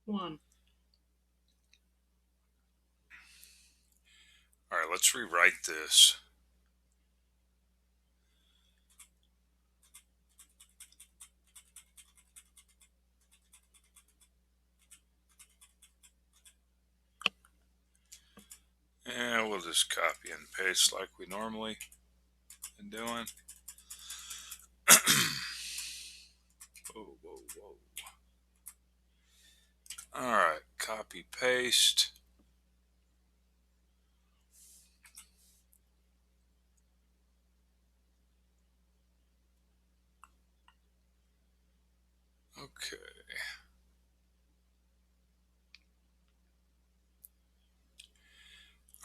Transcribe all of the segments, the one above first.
1. All right, let's rewrite this. And we'll just copy and paste like we normally been doing. Whoa, whoa, whoa. All right, copy, paste. Okay.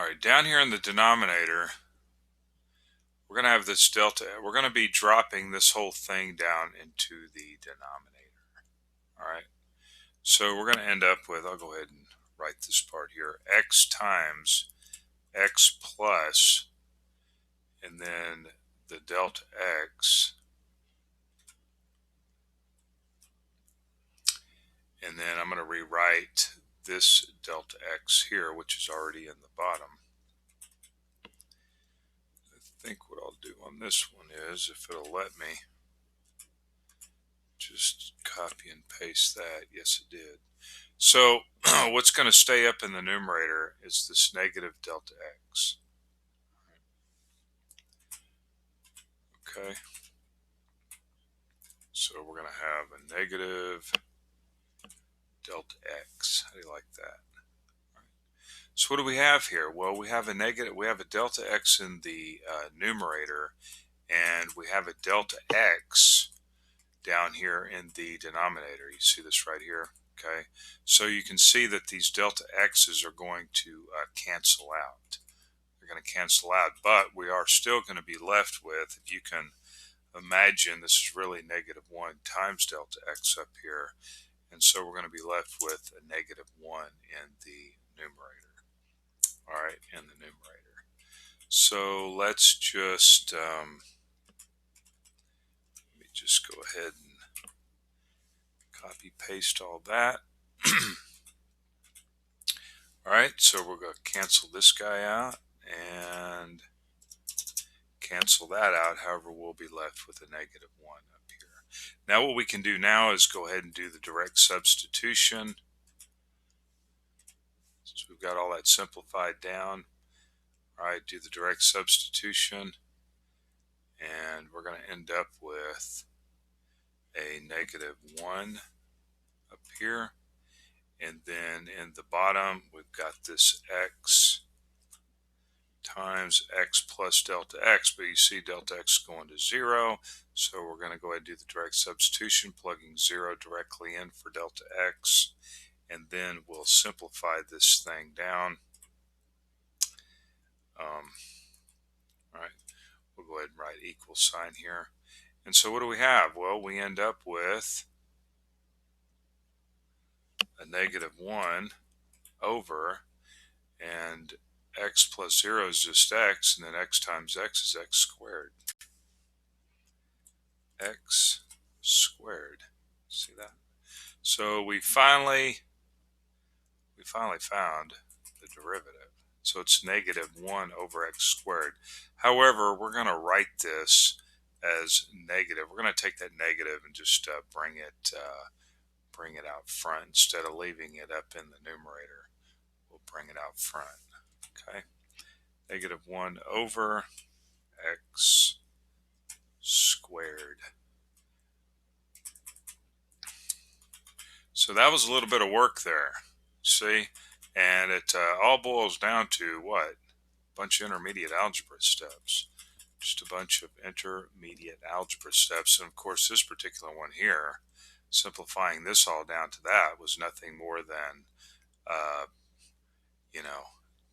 All right, down here in the denominator, we're going to have this delta. We're going to be dropping this whole thing down into the denominator. All right. So we're going to end up with, I'll go ahead and write this part here, x times x plus, and then the delta x, and then I'm going to rewrite this delta x here, which is already in the bottom. I think what I'll do on this one is, if it'll let me, just copy and paste that. Yes, it did. So what's going to stay up in the numerator is this negative delta x. Okay. So we're going to have a negative delta x. How do you like that? Right. So what do we have here? Well, we have a delta x in the numerator, and we have a delta x down here in the denominator. You see this right here? Okay. So you can see that these delta x's are going to cancel out. They're going to cancel out, but we are still going to be left with, if you can imagine, this is really negative 1 times delta x up here. And so we're going to be left with a negative 1 in the numerator. All right, in the numerator. So let's just, let me just go ahead and copy paste all that. All right, so we're going to cancel this guy out and cancel that out. However, we'll be left with a negative 1 up here. Now what we can do now is go ahead and do the direct substitution. So we've got all that simplified down. All right, do the direct substitution, and we're going to end up with a negative 1 up here. And then in the bottom, we've got this x times x plus delta x, but you see delta x going to 0. So we're going to go ahead and do the direct substitution, plugging 0 directly in for delta x. And then we'll simplify this thing down. All right, we'll go ahead and write equal sign here. And so what do we have? Well, we end up with a negative 1 over, and x plus 0 is just x, and then x times x is x squared. X squared. See that? So we finally found the derivative. So it's negative 1 over x squared. However, we're going to write this as negative. We're going to take that negative and just bring it out front instead of leaving it up in the numerator. We'll bring it out front. Okay, negative 1 over x squared. So that was a little bit of work there, see? And it all boils down to what? A bunch of intermediate algebra steps. Just a bunch of intermediate algebra steps. And of course, this particular one here, simplifying this all down to that, was nothing more than,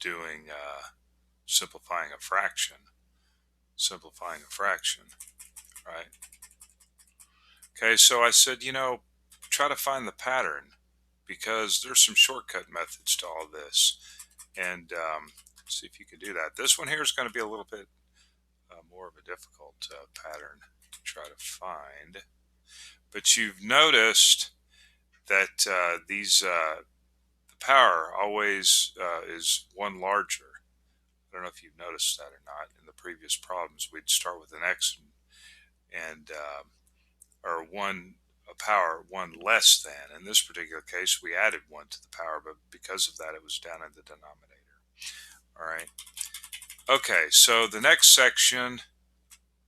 doing simplifying a fraction. Simplifying a fraction, right? Okay, so I said, try to find the pattern, because there's some shortcut methods to all this. And see if you can do that. This one here is going to be a little bit more of a difficult pattern to try to find. But you've noticed that the power always is one larger. I don't know if you've noticed that or not. In the previous problems, we'd start with an x and or one a power one less than. In this particular case, we added one to the power, but because of that, it was down in the denominator. All right. Okay, so the next section,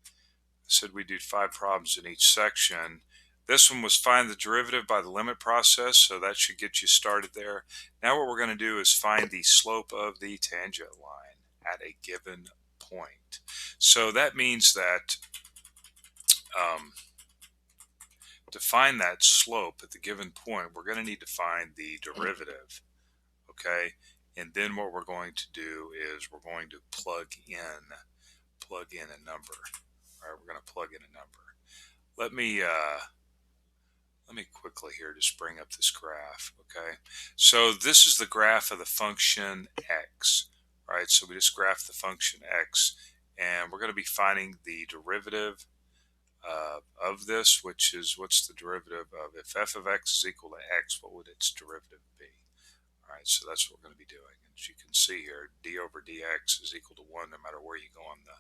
I said we did 5 problems in each section. This one was find the derivative by the limit process, so that should get you started there. Now what we're going to do is find the slope of the tangent line at a given point. So that means that to find that slope at the given point, we're going to need to find the derivative, okay? And then what we're going to do is we're going to plug in a number. All right, we're going to plug in a number. Let me quickly here just bring up this graph, okay? So this is the graph of the function x, right? So we just graph the function x, and we're going to be finding the derivative of this, which is what's the derivative of, if f of x is equal to x, what would its derivative be? All right, so that's what we're going to be doing. As you can see here, d over dx is equal to 1 no matter where you go on the,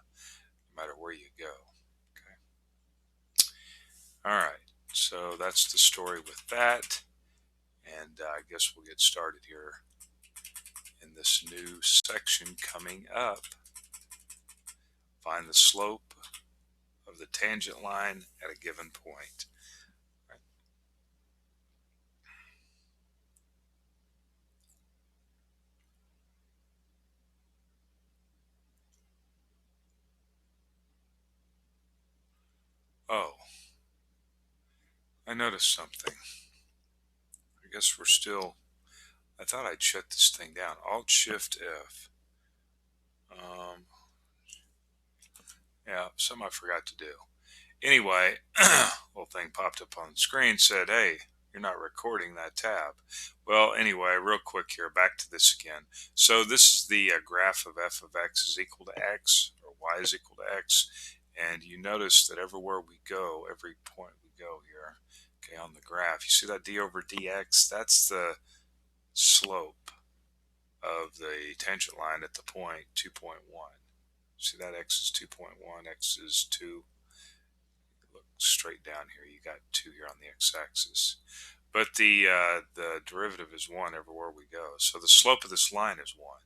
no matter where you go. Okay. All right, so that's the story with that, and I guess we'll get started here in this new section coming up. Find the slope of the tangent line at a given point. Right. Oh, I noticed something. I guess we're still, I thought I'd shut this thing down. Alt-Shift-F. Yeah, something I forgot to do. Anyway, little thing popped up on the screen, said, hey, you're not recording that tab. Well, anyway, real quick here, back to this again. So this is the graph of f of x is equal to x, or y is equal to x. And you notice that everywhere we go, every point we go here, okay, on the graph, you see that d over dx? That's the slope of the tangent line at the point 2.1. See that x is 2.1, x is 2. Look straight down here, you got 2 here on the x-axis. But the derivative is 1 everywhere we go. So the slope of this line is 1,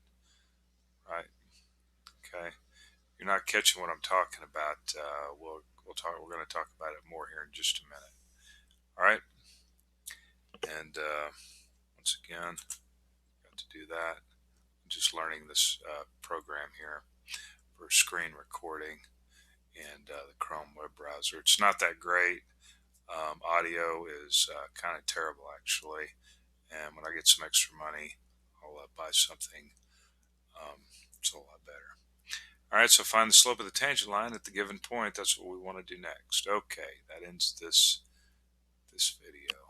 right? Okay. You're not catching what I'm talking about. We're going to talk about it more here in just a minute. All right. And once again, got to do that. I'm just learning this program here for screen recording and the Chrome web browser. It's not that great. Audio is kind of terrible, actually. And when I get some extra money, I'll buy something. It's a lot better. All right, so find the slope of the tangent line at the given point. That's what we want to do next. Okay, that ends this video.